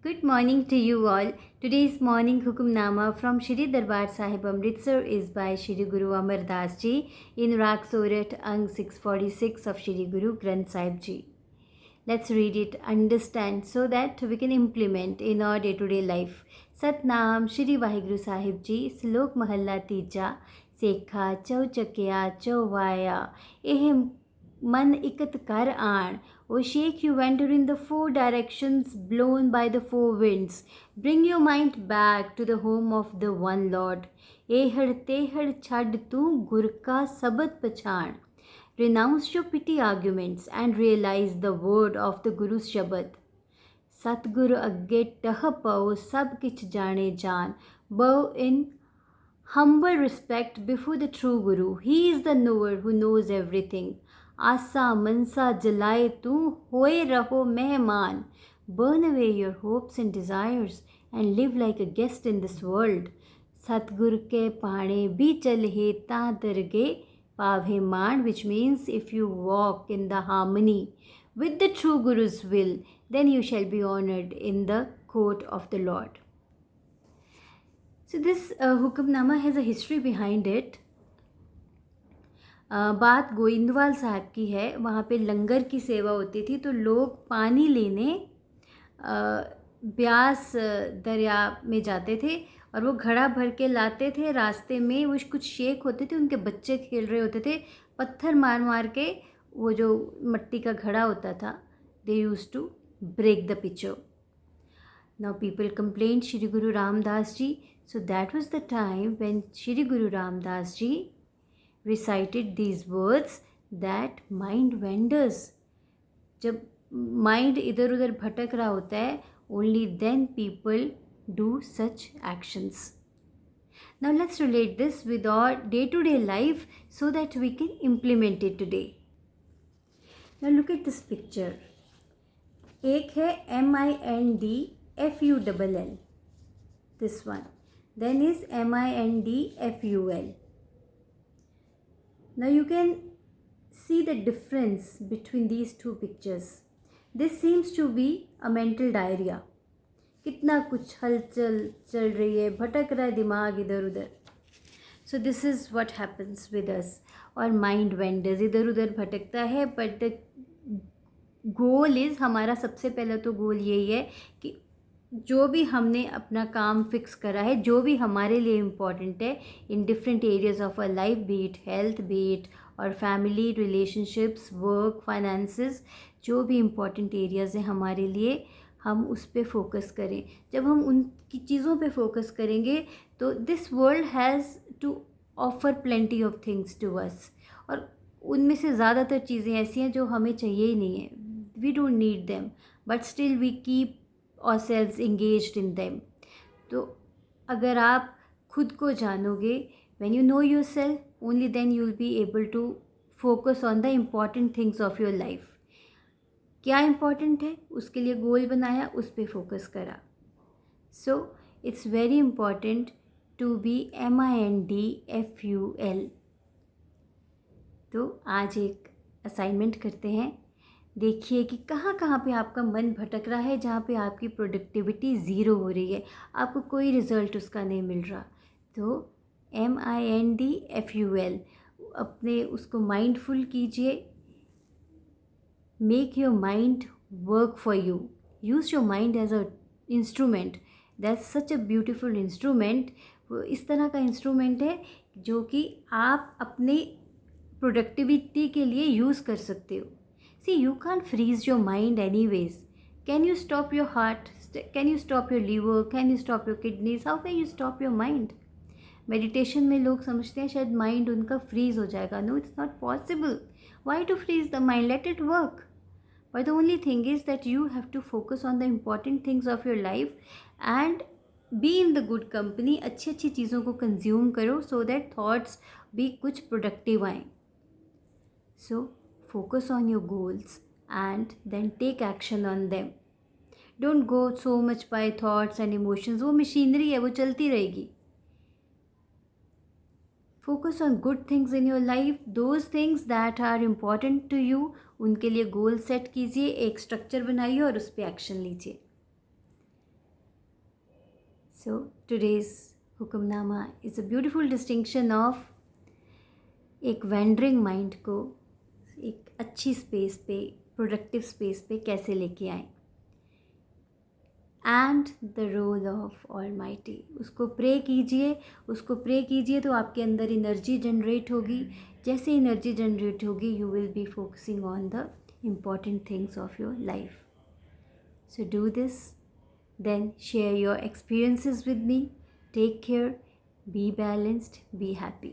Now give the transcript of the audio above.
Good morning to you all. Today's morning Hukamnama from Shri Darbar Sahib Amritsar is by Shri Guru Amar Das Ji in Rag Sorat Ang 646 of Shri Guru Granth Sahib Ji. Let's read it, understand so that we can implement in our day-to-day life. Satnam Shri Vaheguru Sahib Ji, Slok Mahalla Tija, Sekha Chauchakya Chauvaya, Ehem Man ikat kar aan. O Sheikh, you wander in the four directions, blown by the four winds. Bring your mind back to the home of the one Lord. Ehad tehad chad tu gur ka sabat pachan. Renounce your petty arguments and realize the word of the Guru's Shabad. Satguru agge tah pao sab kich jane jaan. Bow in humble respect before the true Guru. He is the knower who knows everything. आसा मनसा जलाए तू होए रहो मेहमान. Burn away your hopes and desires and live like a guest in this world. सतगुर के पाणे भी चलहे ता दरगे पावे मान, which means if you walk in the harmony with the true Guru's will, then you shall be honored in the court of the Lord. So this Hukamnama has a history behind it. बात गोइंदवाल साहब की है. वहाँ पे लंगर की सेवा होती थी, तो लोग पानी लेने ब्यास दरिया में जाते थे और वो घड़ा भर के लाते थे. रास्ते में वो कुछ शेख होते थे, उनके बच्चे खेल रहे होते थे. पत्थर मार मार के वो जो मट्टी का घड़ा होता था, they used to break the pitcher. Now people complained Shri Guru Ramdas Ji. So that was the time when Shri Guru Ramdas Ji recited these words that mind wanders. जब माइंड इधर उधर भटक रहा होता है, only then people do such actions. Now let's relate this with our day-to-day life so that we can implement it today. Now look at this picture. एक है MINDFULL, this one. Then is MINDFUL. Now you can see the difference between these two pictures. This seems to be a mental diarrhea. कितना कुछ हलचल चल रही है, भटक रहा है दिमाग इधर उधर. So this is what happens with us. और माइंड वेंडर्स इधर उधर भटकता है. बट द गोल इज़, हमारा सबसे पहला तो गोल यही है कि जो भी हमने अपना काम फिक्स करा है, जो भी हमारे लिए इम्पॉर्टेंट है in different areas of our life, be it health, be it और फैमिली रिलेशनशिप्स, वर्क, फाइनेंसेस, जो भी इम्पॉर्टेंट एरियाज़ हैं हमारे लिए, हम उस पर फोकस करें. जब हम उनकी चीज़ों पे फोकस करेंगे तो this world has to offer plenty of things to us. और उनमें से ज़्यादातर चीज़ें ऐसी हैं जो हमें चाहिए ही नहीं है. We don't need them, but still we keep ourselves engaged in them. तो अगर आप खुद को जानोगे, when you know yourself, only then you will be able to focus on the important things of your life. क्या important है, उसके लिए गोल बनाया, उस पर फोकस करा. So it's very important to be MINDFUL. तो आज एक असाइनमेंट करते हैं. देखिए कि कहाँ कहाँ पे आपका मन भटक रहा है, जहाँ पे आपकी प्रोडक्टिविटी ज़ीरो हो रही है, आपको कोई रिज़ल्ट उसका नहीं मिल रहा. तो MINDFUL अपने उसको माइंडफुल कीजिए. Make your mind work for you. Use your mind as a instrument. That's such a beautiful instrument. वो इस तरह का इंस्ट्रूमेंट है जो कि आप अपने प्रोडक्टिविटी के लिए यूज़ कर सकते हो. See, you can't freeze your mind anyways. Can you stop your heart? Can you stop your liver? Can you stop your kidneys? How can you stop your mind? Meditation में लोग समझते हैं शायद माइंड उनका freeze हो जाएगा. No, it's not possible. Why to freeze the mind? Let it work. But the only thing is that you have to focus on the important things of your life and be in the good company. अच्छी अच्छी चीज़ों को consume करो so that thoughts भी कुछ productive आएँ. सो focus on your goals and then take action on them. Don't go so much by thoughts and emotions. वो machinery है, वो चलती रहेगी. Focus on good things in your life, those things that are important to you. उनके लिए goal set कीजिए, एक structure बनाइए और उस पर एक्शन लीजिए. So today's hukamnama is a beautiful distinction of एक वेंडरिंग माइंड को एक अच्छी स्पेस पे, प्रोडक्टिव स्पेस पे कैसे लेके आए, and the role of almighty. उसको प्रे कीजिए तो आपके अंदर एनर्जी जनरेट होगी। जैसे एनर्जी जनरेट होगी you will be focusing on the important things of your life. So do this, then share your experiences with me. Take care, be balanced, be happy.